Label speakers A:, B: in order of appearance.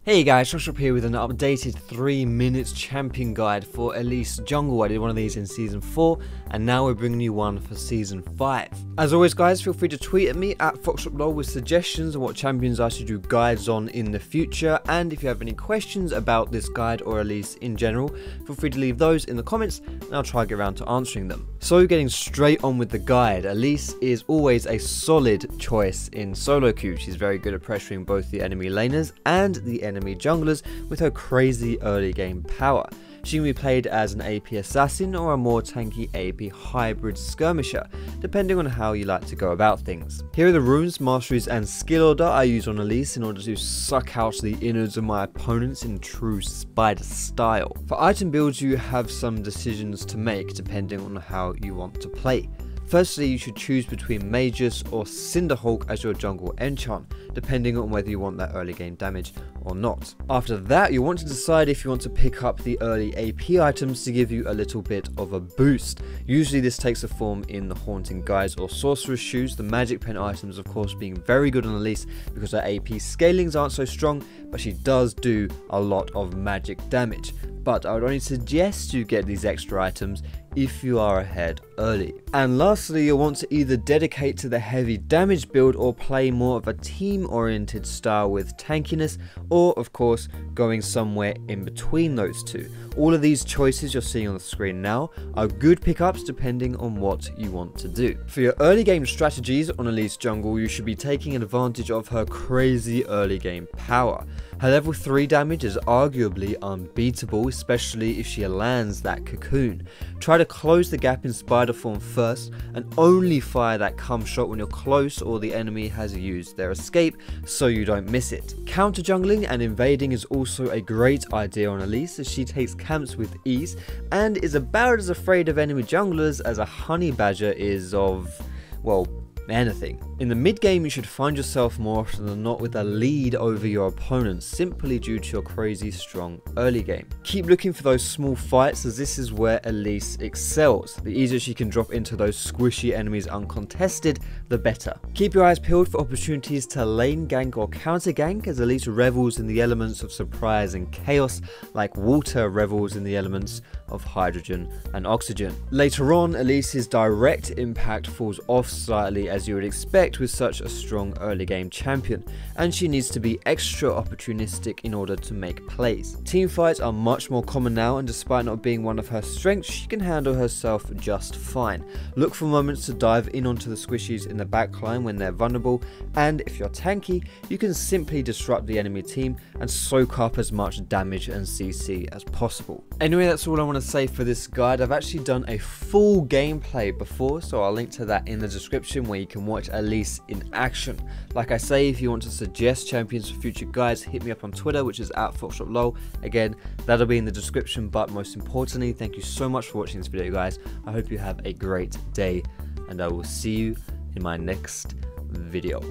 A: Hey guys, Foxdrop here with an updated 3 minutes champion guide for Elise Jungle. I did one of these in Season 4 and now we're bringing you one for Season 5. As always guys, feel free to tweet at me at Foxdrop with suggestions on what champions I should do guides on in the future, and if you have any questions about this guide or Elise in general, feel free to leave those in the comments and I'll try to get around to answering them. So getting straight on with the guide, Elise is always a solid choice in solo queue. She's very good at pressuring both the enemy laners and the enemy junglers with her crazy early game power. She can be played as an AP assassin or a more tanky AP hybrid skirmisher, depending on how you like to go about things. Here are the runes, masteries and skill order I use on Elise in order to suck out the innards of my opponents in true spider style. For item builds you have some decisions to make depending on how you want to play. Firstly, you should choose between Magus or Cinderhulk as your jungle enchant, depending on whether you want that early game damage or not. After that, you'll want to decide if you want to pick up the early AP items to give you a little bit of a boost. Usually this takes a form in the Haunting Guise or Sorcerer's Shoes, the Magic Pen items of course being very good on Elise because her AP scalings aren't so strong, but she does do a lot of magic damage. But I would only suggest you get these extra items if you are ahead early. And lastly, you'll want to either dedicate to the heavy damage build or play more of a team oriented style with tankiness, or of course going somewhere in between those two. All of these choices you're seeing on the screen now are good pickups depending on what you want to do. For your early game strategies on Elise Jungle, you should be taking advantage of her crazy early game power. Her level 3 damage is arguably unbeatable, especially if she lands that cocoon. Try to close the gap in spider form first and only fire that cum shot when you're close or the enemy has used their escape so you don't miss it. Counter jungling and invading is also a great idea on Elise as she takes camps with ease and is about as afraid of enemy junglers as a honey badger is of, well, anything. In the mid game you should find yourself more often than not with a lead over your opponents simply due to your crazy strong early game. Keep looking for those small fights as this is where Elise excels. The easier she can drop into those squishy enemies uncontested, the better. Keep your eyes peeled for opportunities to lane gank or counter gank as Elise revels in the elements of surprise and chaos like water revels in the elements of hydrogen and oxygen. Later on, Elise's direct impact falls off slightly as you would expect with such a strong early game champion, and she needs to be extra opportunistic in order to make plays. Team fights are much more common now, and despite not being one of her strengths, she can handle herself just fine. Look for moments to dive in onto the squishies in the backline when they're vulnerable, and if you're tanky, you can simply disrupt the enemy team and soak up as much damage and CC as possible. Anyway, that's all I want to say for this guide. I've actually done a full gameplay before, so I'll link to that in the description where you can watch Elise in action. Like I say, if you want to suggest champions for future guides, hit me up on Twitter, which is at Foxdrop. Again, that'll be in the description, but most importantly, thank you so much for watching this video guys. I hope you have a great day and I will see you in my next video.